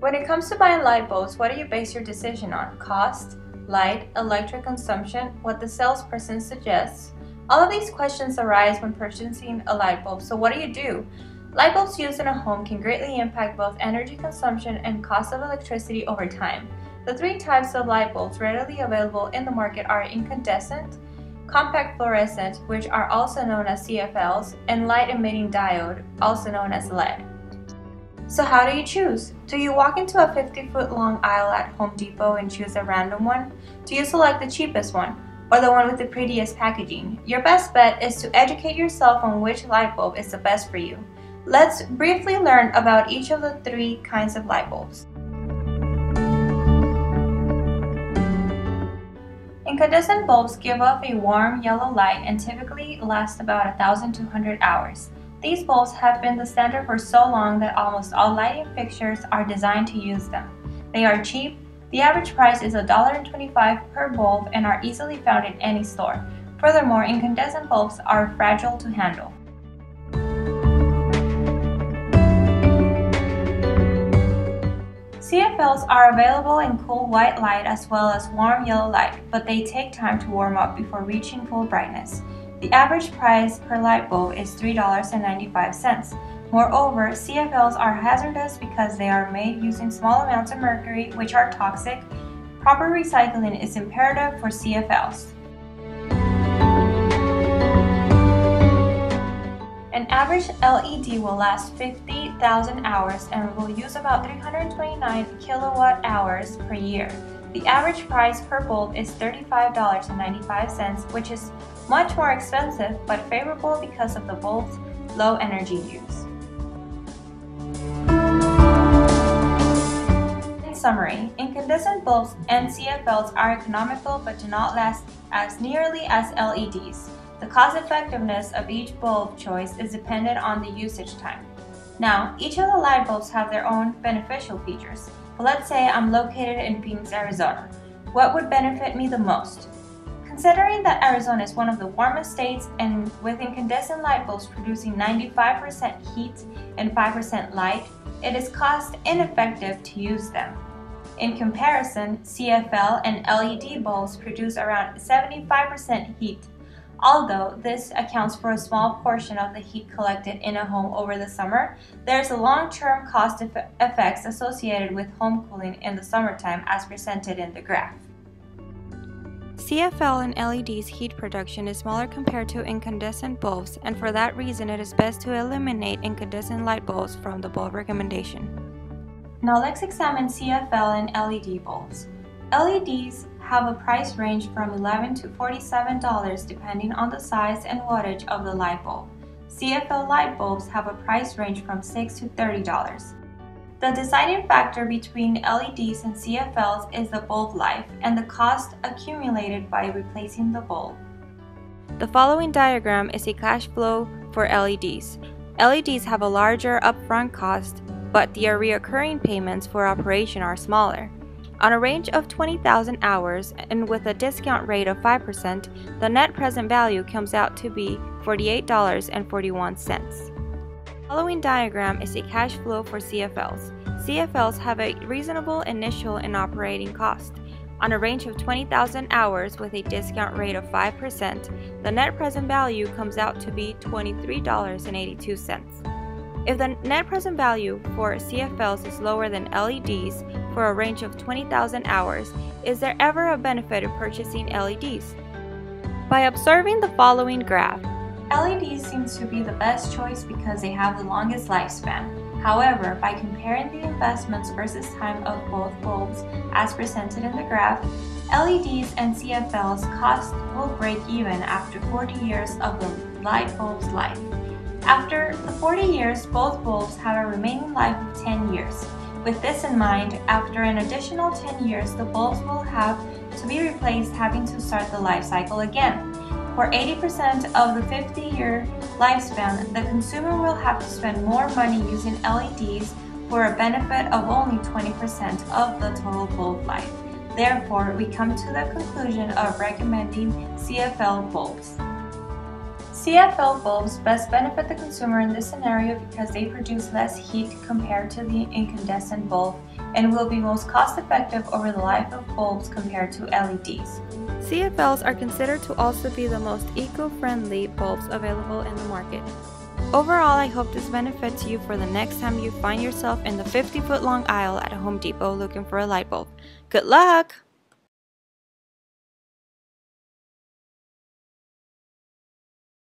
When it comes to buying light bulbs, what do you base your decision on? Cost, light, electric consumption, what the salesperson suggests? All of these questions arise when purchasing a light bulb, so what do? Light bulbs used in a home can greatly impact both energy consumption and cost of electricity over time. The three types of light bulbs readily available in the market are incandescent, compact fluorescent, which are also known as CFLs, and light-emitting diode, also known as LED. So how do you choose? Do you walk into a 50-foot long aisle at Home Depot and choose a random one? Do you select the cheapest one, or the one with the prettiest packaging? Your best bet is to educate yourself on which light bulb is the best for you. Let's briefly learn about each of the three kinds of light bulbs. Incandescent bulbs give off a warm yellow light and typically last about 1,200 hours. These bulbs have been the standard for so long that almost all lighting fixtures are designed to use them. They are cheap. The average price is $1.25 per bulb and are easily found in any store. Furthermore, incandescent bulbs are fragile to handle. CFLs are available in cool white light as well as warm yellow light, but they take time to warm up before reaching full brightness. The average price per light bulb is $3.95. Moreover, CFLs are hazardous because they are made using small amounts of mercury, which are toxic. Proper recycling is imperative for CFLs. An average LED will last 50,000 hours and will use about 329 kilowatt hours per year. The average price per bulb is $35.95, which is much more expensive but favorable because of the bulb's low energy use. In summary, incandescent bulbs and CFLs are economical but do not last as nearly as LEDs. The cost effectiveness of each bulb choice is dependent on the usage time. Now, each of the light bulbs have their own beneficial features. But let's say I'm located in Phoenix, Arizona. What would benefit me the most? Considering that Arizona is one of the warmest states and with incandescent light bulbs producing 95% heat and 5% light, it is cost ineffective to use them. In comparison, CFL and LED bulbs produce around 75% heat. Although this accounts for a small portion of the heat collected in a home over the summer, there's a long-term cost effects associated with home cooling in the summertime as presented in the graph. CFL and LED's heat production is smaller compared to incandescent bulbs, and for that reason it is best to eliminate incandescent light bulbs from the bulb recommendation. Now let's examine CFL and LED bulbs. LEDs have a price range from $11 to $47 depending on the size and wattage of the light bulb. CFL light bulbs have a price range from $6 to $30. The deciding factor between LEDs and CFLs is the bulb life and the cost accumulated by replacing the bulb. The following diagram is a cash flow for LEDs. LEDs have a larger upfront cost, but the recurring payments for operation are smaller. On a range of 20,000 hours and with a discount rate of 5%, the net present value comes out to be $48.41. The following diagram is a cash flow for CFLs. CFLs have a reasonable initial and operating cost. On a range of 20,000 hours with a discount rate of 5%, the net present value comes out to be $23.82. If the net present value for CFLs is lower than LEDs for a range of 20,000 hours, is there ever a benefit of purchasing LEDs? By observing the following graph, LEDs seems to be the best choice because they have the longest lifespan. However, by comparing the investments versus time of both bulbs as presented in the graph, LEDs and CFL's cost will break even after 40 years of the light bulb's life. After the 40 years, both bulbs have a remaining life of 10 years. With this in mind, after an additional 10 years, the bulbs will have to be replaced, having to start the life cycle again. For 80% of the 50-year lifespan, the consumer will have to spend more money using LEDs for a benefit of only 20% of the total bulb life. Therefore, we come to the conclusion of recommending CFL bulbs. CFL bulbs best benefit the consumer in this scenario because they produce less heat compared to the incandescent bulb and will be most cost-effective over the life of bulbs compared to LEDs. CFLs are considered to also be the most eco-friendly bulbs available in the market. Overall, I hope this benefits you for the next time you find yourself in the 50-foot long aisle at a Home Depot looking for a light bulb. Good luck!